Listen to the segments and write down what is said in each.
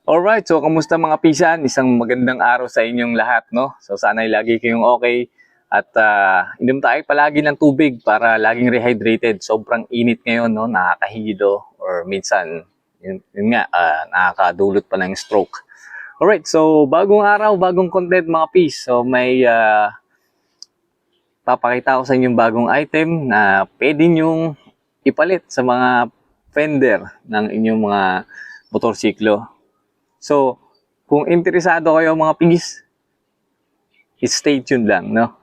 Alright, so kamusta mga pisan? Isang magandang araw sa inyong lahat, no? So sana'y lagi kayong okay at inom tayo palagi ng tubig para laging rehydrated. Sobrang init ngayon, no? Nakakahido or minsan, yun nga, nakakadulot pa ng stroke. Alright, so bagong araw, bagong content mga pis. So may papakita ko sa inyong bagong item na pwede nyong ipalit sa mga fender ng inyong mga motorsiklo. So, kung interesado kayo mga pigis, stay tuned lang, no?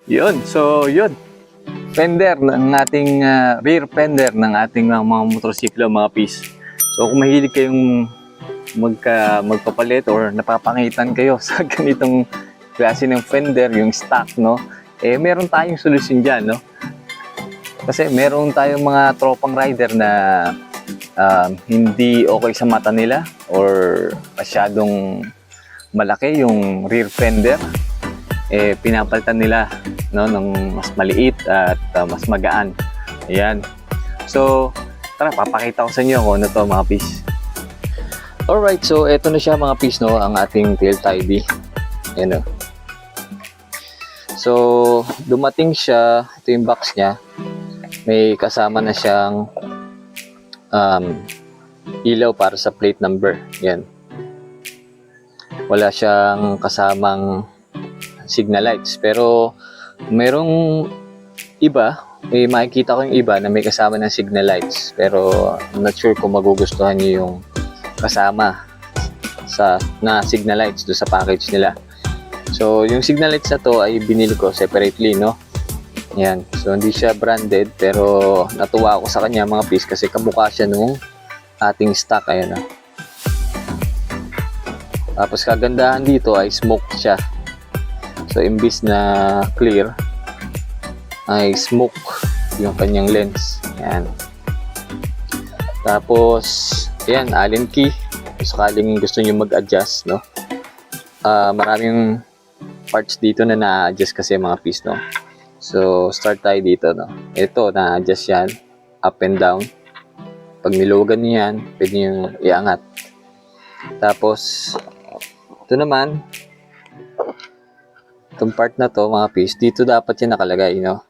Yun. Fender ng ating rear fender ng ating mga motorsiklo, mga pis. So, kung mahilig kayong magpapalit or napapangitan kayo sa ganitong klase ng fender, yung stock, no? Eh, meron tayong solusyon dyan, no? Kasi meron tayong mga tropang rider na hindi okay sa mata nila or masyadong malaki yung rear fender. Eh, pinapalitan nila, no, ng mas maliit at mas magaan. Ayan. So, tara, papakita ko sa inyo kung ano to mga pis. Alright, so eto na siya mga pis, no, ang ating tail tidy. Ayan, no. So, dumating siya, ito yung box niya. May kasama na siyang ilaw para sa plate number. Yan. Wala siyang kasamang signal lights. Pero, merong iba, may makikita ko yung iba na may kasama ng signal lights. Pero, I'm not sure kung magugustuhan niyo yung kasama na signal lights do sa package nila. So, yung signal lights na to ay binili ko separately, no? Yan. So, hindi siya branded, pero natuwa ako sa kanya mga pis kasi kamukha siya nung ating stock. Ayan, no? Tapos, kagandahan dito ay smoke siya. So, imbis na clear, ay smoke yung kanyang lens. Yan. Tapos, yan, Allen key. Sakaling gusto nyo mag-adjust, no? Maraming parts dito na na-adjust kasi mga piece, no? So, start tayo dito, no? Ito, na-adjust yan. Up and down. Pag niluwagan nyo yan, pwede nyo iangat. Tapos, ito naman, itong part na to, mga piece, dito dapat yan nakalagay, no?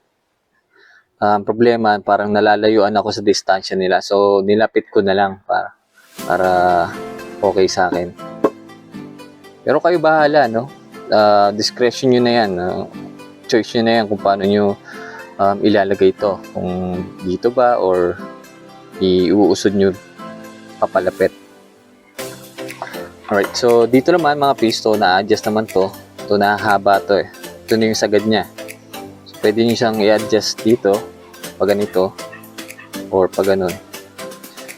Problema, parang nalalayuan ako sa distansya nila. So, nilapit ko na lang para okay sa akin. Pero kayo bahala, no? Discretion nyo na yan. Choice nyo na yan kung paano nyo ilalagay ito. Kung dito ba or iuusod nyo papalapit. Alright, so dito naman mga pisto, na-adjust naman to. Ito na haba to eh. Ito na yung sagad niya. So, pwede nyo siyang i-adjust dito, pag ganito, or pag ganun.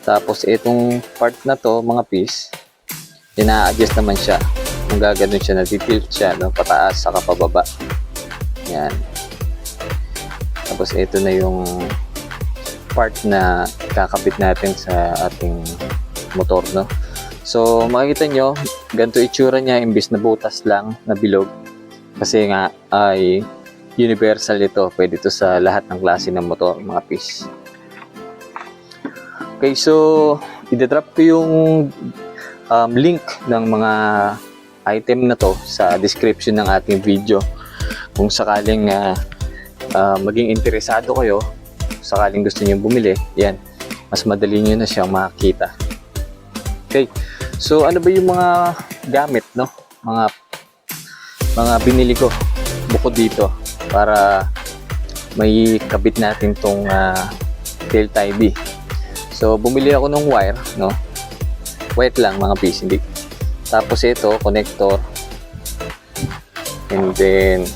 Tapos itong part na to, mga piece, ina-adjust naman siya. Kung gaganon siya, na-tilt siya, no? Pataas, saka pababa. Yan. Tapos ito na yung part na kakapit natin sa ating motor, no? So, makikita nyo, ganito itsura niya, imbis na butas lang, na bilog. Kasi nga, ay universal ito. Pwede ito sa lahat ng klase ng motor, mga piece. Okay, so, i-drop ko yung link ng mga item na to sa description ng ating video. Kung sakaling maging interesado kayo, sakaling gusto niyo bumili, yan, mas madali niyo na siyang makakita. Okay, so ano ba yung mga gamit, no? Mga binili ko bukod dito para may kabit natin tong tail tidy. So, bumili ako ng wire, no? White lang, mga piece, hindi. Tapos ito, connector. And then,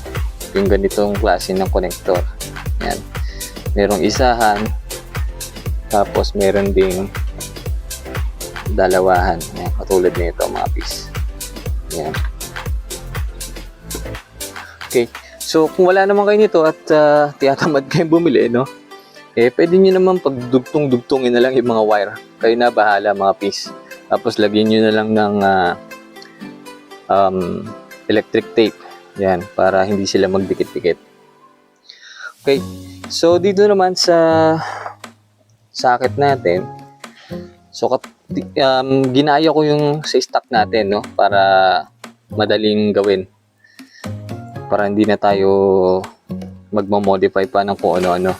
yung ganitong klase ng connector. Yan. Merong isahan. Tapos, meron ding dalawahan. Yan, katulad nito, mga piece. Yan. Okay. So, kung wala naman kayo nito at tiyatamad kayong bumili, no? Eh, pwede nyo naman pagdugtong-dugtongin na lang yung mga wire. Kayo na bahala, mga piece. Tapos lagyan nyo na lang ng electric tape. Yan, para hindi sila magdikit-dikit. Okay, so dito naman sa socket natin, so ginaya ko yung sa stock natin, no, para madaling gawin. Para hindi na tayo magmo-modify pa ng kung ano-ano.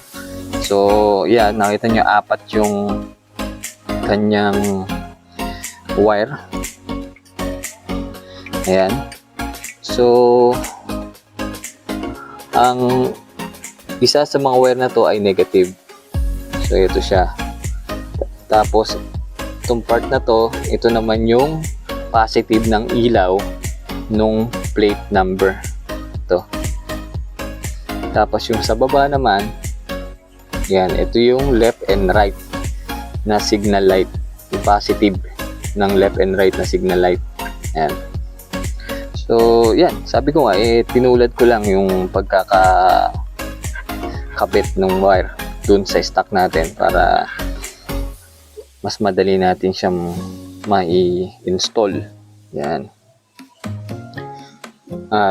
So, yan, nakita nyo, 4 yung kanyang wire. Ayan. So, ang isa sa mga wire na to ay negative. So, ito siya. Tapos, itong part na to, ito naman yung positive ng ilaw nung plate number. Ito. Tapos, yung sa baba naman, yan, ito yung left and right na signal light. Yung positive ng left and right na signal light. Yan. So, yan. Sabi ko nga, tinulad ko lang yung pagkakakabit ng wire dun sa stock natin para mas madali natin siyang mai-install. Yan.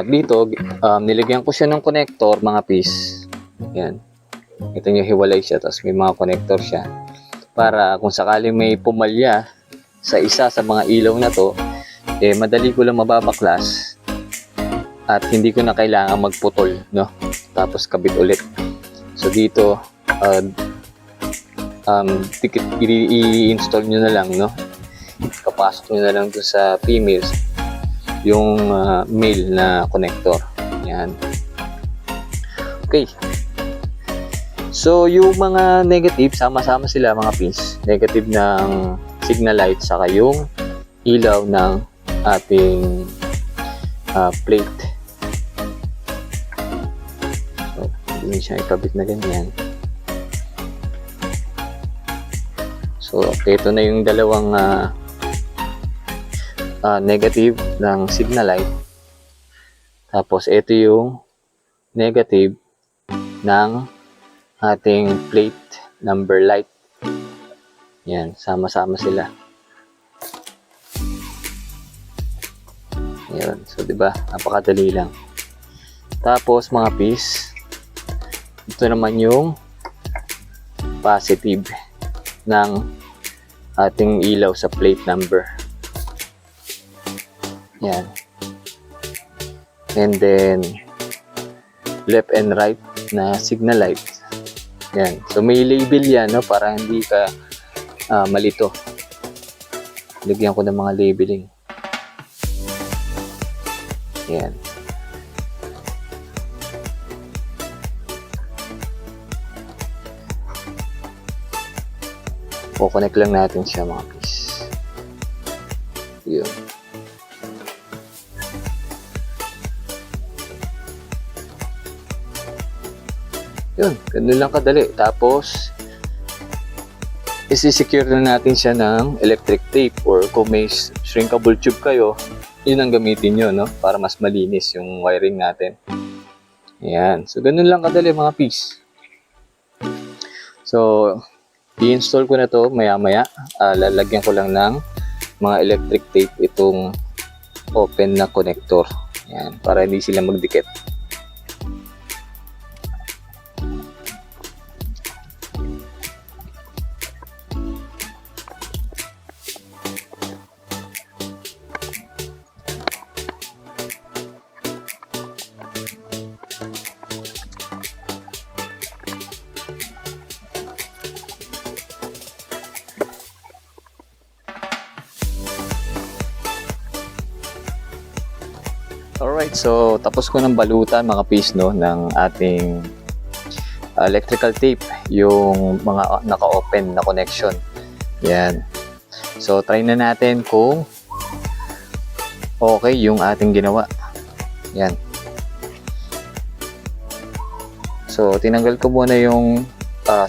Dito, nilagyan ko siya ng connector, mga piece. Yan. Ito nyo, hiwalay siya, tapos may mga connector siya. Para kung sakaling may pumalya sa isa sa mga ilaw na to, madali ko lang mababaklas at hindi ko na kailangan magputol, no? Tapos kabit ulit. So dito, i-install nyo na lang, no? Kapasok nyo na lang doon sa females yung male na connector. Yan. Okay. So, yung mga negative, sama-sama sila, mga pins. Negative ng signal light, saka yung ilaw ng ating plate. So, hindi siya ikabit na ganyan. So, ito na yung dalawang negative ng signal light. Tapos, ito yung negative ng ating plate number light. Yan, sama-sama sila. Yan, so 'di ba? Napakadali lang. Tapos mga piece, ito naman yung positive ng ating ilaw sa plate number. Yan. And then left and right na signal light. Yan. So may label yan, no, para hindi ka malito. Lagyan ko ng mga labeling. Yan. Connect lang natin siya, mga piece. Yun. Yun, ganun lang kadali. Tapos, isi-secure na natin siya ng electric tape, or kung may shrinkable tube kayo, yun ang gamitin nyo, no? Para mas malinis yung wiring natin. Ayan. So, ganun lang kadali, mga piece. So, i-install ko na to maya-maya. Lalagyan ko lang ng mga electric tape itong open na connector. Ayan, para hindi sila magdikit. Alright, so tapos ko ng balutan, mga piece, no, ng ating electrical tape, yung mga naka-open na connection. Yan. So try na natin kung okay yung ating ginawa. Yan. So tinanggal ko muna yung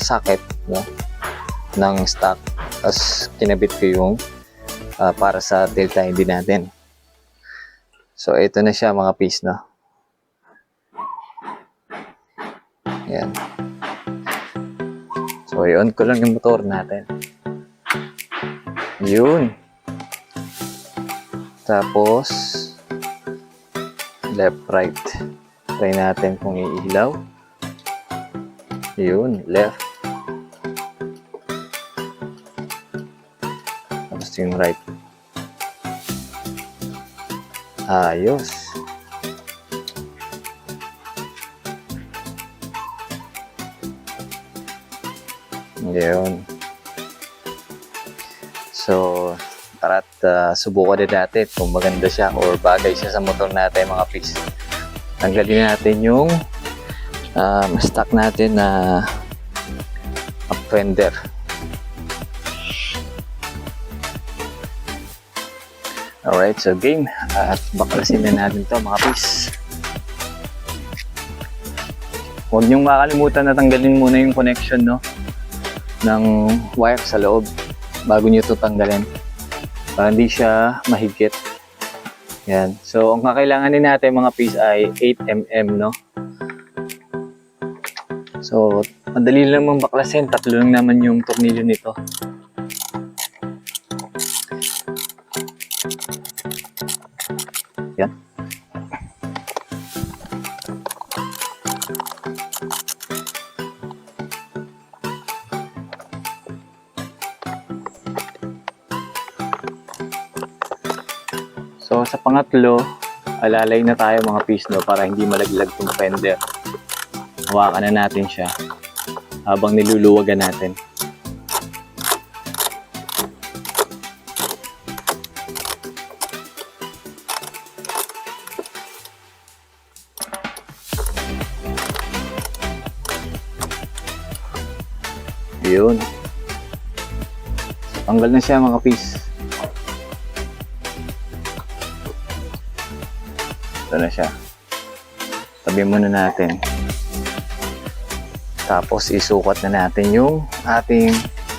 socket, no, ng stock, as kinabit ko yung para sa delta hindi natin. So, ito na siya, mga piece, na. Ayan. So, i-on ko lang yung motor natin. Yun. Tapos, left, right. Try natin kung iilaw. Yun, left. Tapos yung right. Ayos. Yun. So, tara't subukan din natin kung maganda siya or bagay siya sa motor natin mga piece. Tanggalin natin yung stock natin na up fender. Alright, so game. At baklasin na natin to mga piece. Huwag niyong makalimutan na tanggalin muna yung connection, no, ng wire sa loob bago niyo ito tanggalin para hindi siya mahigpit. Yan. So, ang kakailanganin natin mga piece ay 8mm, no? So, madali lang mong baklasin. 3 lang naman yung tornilyo nito. Yan. So sa pangatlo, alalay na tayo mga piece, no, para hindi malaglag tong fender. Hawakan na natin siya habang niluluwagan natin. Yun. Tanggal na siya mga piece. Ito na siya. Tabi muna natin. Tapos isukat na natin yung ating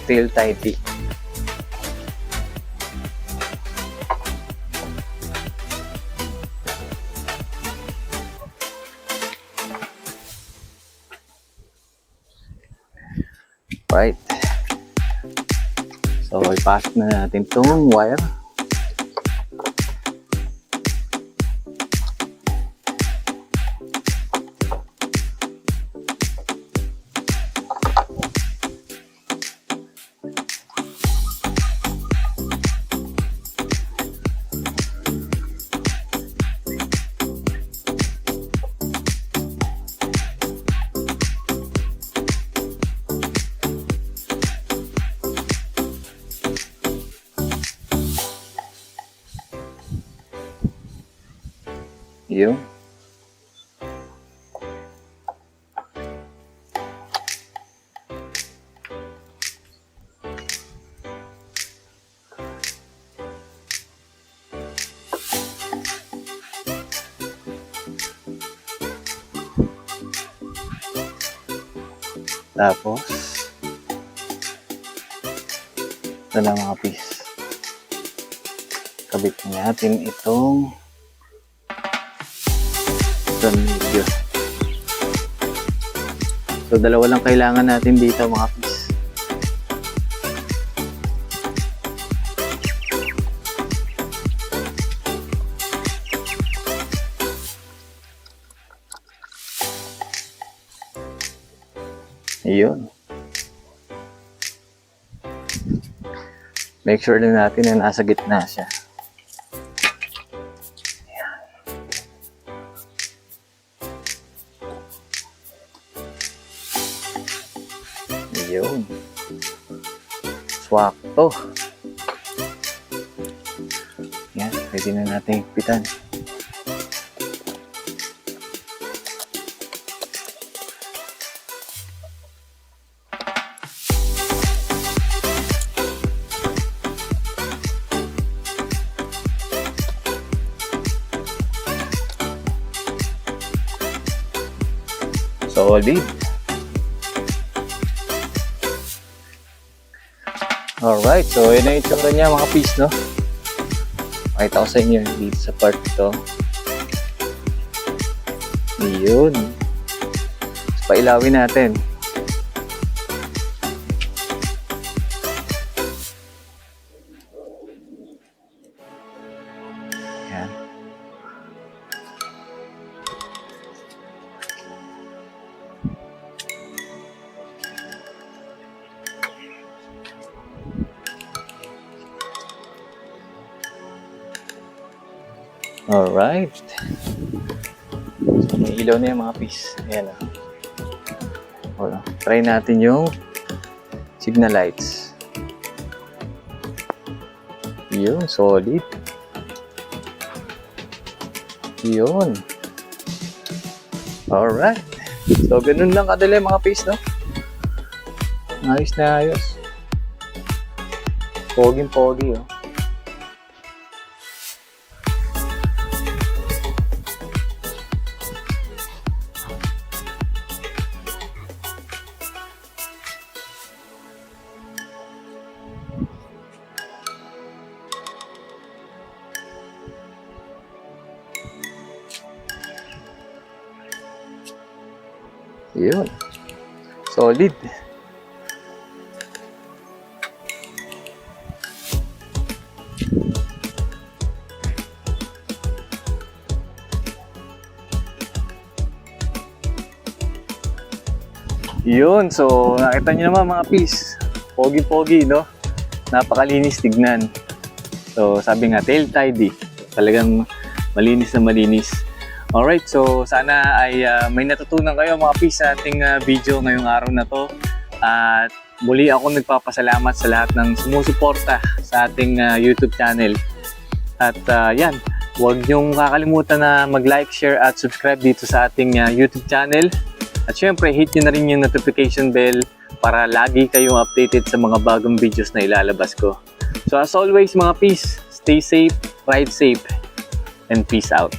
tail tighty. Right. So ipasok na natin itong wire. Yun. Tapos, ito na mga piece. Kabit natin itong tornilyo. So, dalawa lang kailangan natin dito mga piece. Ayun. Make sure din natin na nasa gitna siya. Ayun. Swakto. Yan, pwede na natin higpitan. Solid. Alright, so yun na yung itsura niya mga piece, no? Pakita ko sa inyo dito sa part ito. Yun. So, pailawin natin. Alright. So, may ilaw na yung mga piece. Ayan o. Try natin yung signal lights. Yun, solid. Yun. Alright. So, ganun lang kadali mga piece, no? Ayos na ayos. Poging-pogi, oh. Yun. Solid. Yun. So, nakita nyo naman mga piece. Pogi-pogi, no? Napakalinis tignan. So, sabi nga, tail tidy. Talagang malinis na malinis. Alright, so sana ay may natutunan kayo mga piece sa ating video ngayong araw na to. At muli ako nagpapasalamat sa lahat ng sumusuporta sa ating YouTube channel. At yan, huwag niyong kakalimutan na mag-like, share at subscribe dito sa ating YouTube channel. At syempre, hit nyo na rin yung notification bell para lagi kayong updated sa mga bagong videos na ilalabas ko. So as always mga piece, stay safe, ride safe, and peace out.